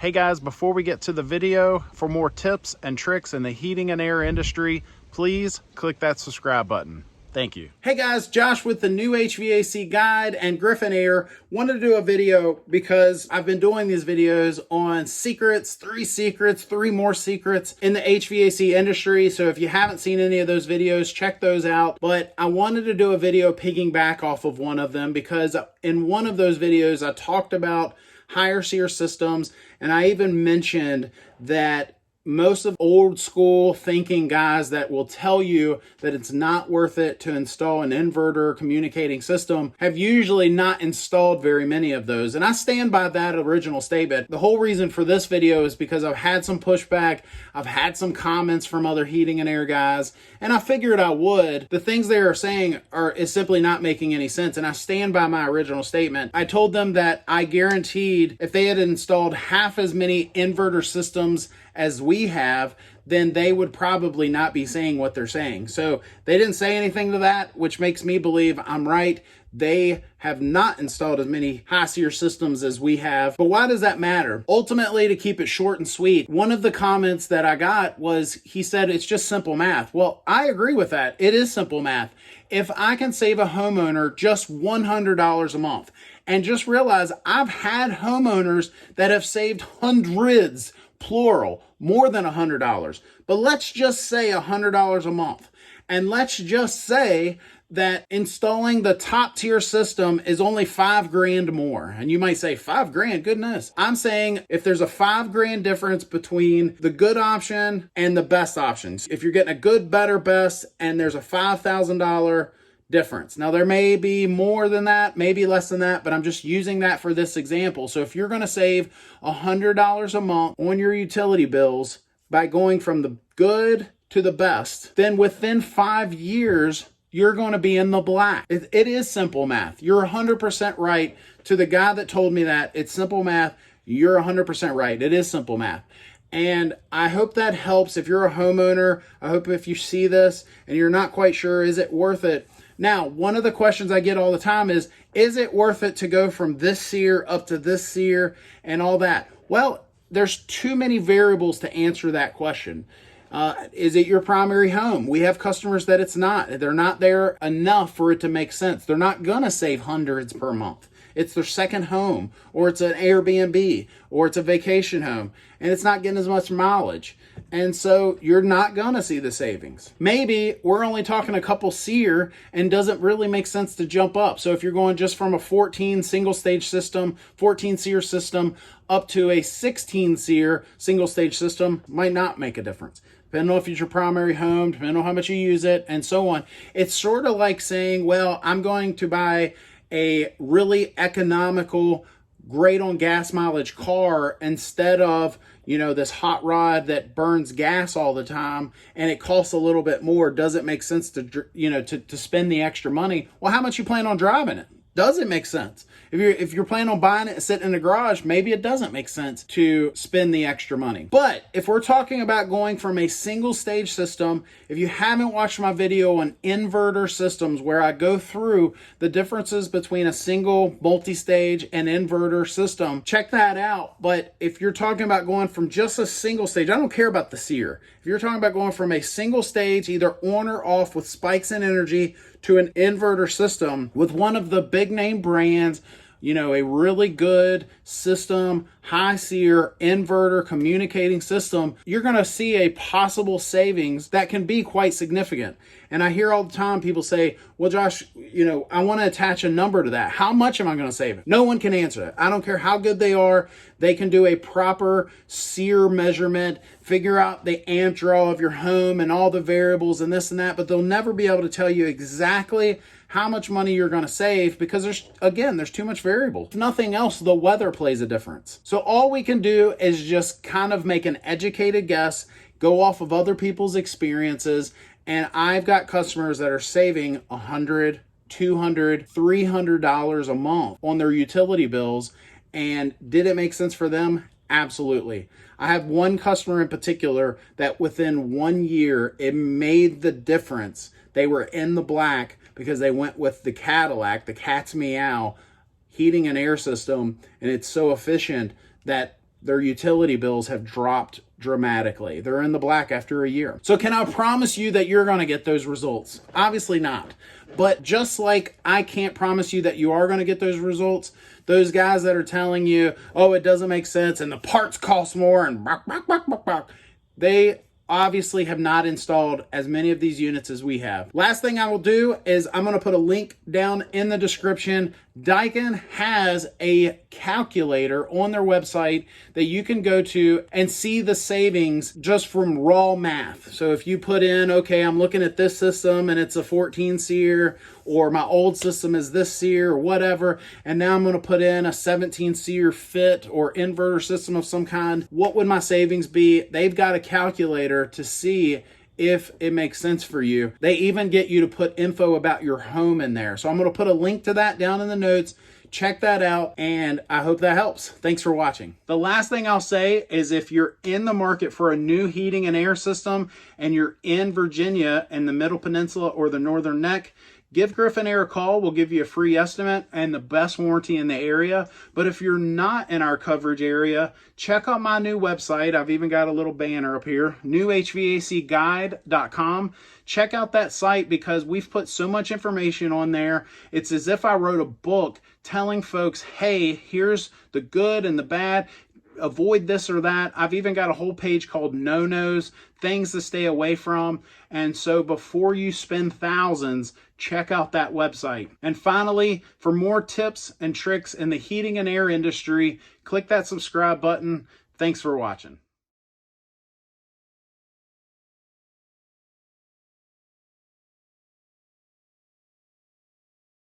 Hey guys, before we get to the video, for more tips and tricks in the heating and air industry, please click that subscribe button. Thank you. Hey guys, Josh with the new HVAC guide and Griffin Air. Wanted to do a video because I've been doing these videos on secrets, three more secrets in the HVAC industry. So if you haven't seen any of those videos, check those out. But I wanted to do a video piggyback off of one of them because in one of those videos, I talked about higher SEER systems, and I even mentioned that most of old school thinking guys that will tell you that it's not worth it to install an inverter communicating system have usually not installed very many of those. And I stand by that original statement. The whole reason for this video is because I've had some pushback. I've had some comments from other heating and air guys, and I figured I would. The things they are saying is simply not making any sense. And I stand by my original statement. I told them that I guaranteed if they had installed half as many inverter systems as we have, then they would probably not be saying what they're saying. So they didn't say anything to that, which makes me believe I'm right. They have not installed as many high SEER systems as we have. But why does that matter? Ultimately, to keep it short and sweet, one of the comments that I got was, he said, it's just simple math. Well, I agree with that. It is simple math. If I can save a homeowner just $100 a month, and just realize I've had homeowners that have saved hundreds, plural, more than $100. But let's just say $100 a month. And let's just say that installing the top tier system is only $5,000 more. And you might say, $5,000, goodness. I'm saying if there's a $5,000 difference between the good option and the best options, if you're getting a good, better, best, and there's a $5,000 difference. Now there may be more than that, maybe less than that, but I'm just using that for this example. So if you're going to save $100 a month on your utility bills by going from the good to the best, then within 5 years, you're going to be in the black. It is simple math. You're 100% right. To the guy that told me that, it's simple math. You're 100% right. It is simple math. And I hope that helps. If you're a homeowner, I hope if you see this and you're not quite sure, is it worth it? Now, one of the questions I get all the time is it worth it to go from this SEER up to this SEER and all that? Well, there's too many variables to answer that question. Is it your primary home? We have customers that it's not. They're not there enough for it to make sense. They're not going to save hundreds per month. It's their second home, or it's an Airbnb, or it's a vacation home, and it's not getting as much mileage. And so you're not going to see the savings. Maybe we're only talking a couple SEER and doesn't really make sense to jump up. So if you're going just from a 14 single stage system, 14 SEER system up to a 16 SEER single stage system, might not make a difference. Depending on if it's your primary home, depending on how much you use it, and so on. It's sort of like saying, well, I'm going to buy a really economical, great on gas mileage car instead of, this hot rod that burns gas all the time and it costs a little bit more. Does it make sense to, to spend the extra money? Well, how much you plan on driving it? Does it make sense? If you're planning on buying it and sitting in the garage, maybe it doesn't make sense to spend the extra money. But if we're talking about going from a single stage system, if you haven't watched my video on inverter systems where I go through the differences between a single multi-stage and inverter system, check that out. But if you're talking about going from just a single stage, I don't care about the SEER. If you're talking about going from a single stage, either on or off with spikes in energy, to an inverter system with one of the big name brands, a really good system, high SEER inverter communicating system, you're going to see a possible savings that can be quite significant. And I hear all the time people say, well, Josh, I want to attach a number to that. How much am I going to save? No one can answer that. I don't care how good they are. They can do a proper SEER measurement, figure out the amp draw of your home and all the variables and this and that, but they'll never be able to tell you exactly how much money you're going to save because there's too much variable. If nothing else, the weather plays a difference. So all we can do is just kind of make an educated guess, go off of other people's experiences, and I've got customers that are saving $100, $200, $300 a month on their utility bills. And did it make sense for them? Absolutely. I have one customer in particular that within 1 year, it made the difference. They were in the black because they went with the Cadillac, the Cat's Meow heating and air system, and it's so efficient that their utility bills have dropped dramatically. They're in the black after a year. So can I promise you that you're going to get those results? Obviously not. But just like I can't promise you that you are going to get those results, those guys that are telling you, oh, it doesn't make sense and the parts cost more and they obviously have not installed as many of these units as we have. Last thing I will do is I'm going to put a link down in the description. Daikin has a calculator on their website that you can go to and see the savings just from raw math. So if you put in, okay, I'm looking at this system and it's a 14 SEER, or my old system is this SEER or whatever, and now I'm going to put in a 17 SEER fit or inverter system of some kind, what would my savings be? They've got a calculator to see if it makes sense for you. They even get you to put info about your home in there. So I'm going to put a link to that down in the notes. Check that out, and I hope that helps. Thanks for watching. The last thing I'll say is if you're in the market for a new heating and air system and you're in Virginia in the Middle Peninsula or the Northern Neck, give Griffin Air a call. We'll give you a free estimate and the best warranty in the area. But if you're not in our coverage area, check out my new website. I've even got a little banner up here, newhvacguide.com. Check out that site because we've put so much information on there. It's as if I wrote a book telling folks, hey, here's the good and the bad. Avoid this or that. I've even got a whole page called no-nos, things to stay away from. And so before you spend thousands, check out that website. And finally, for more tips and tricks in the heating and air industry, click that subscribe button. Thanks for watching.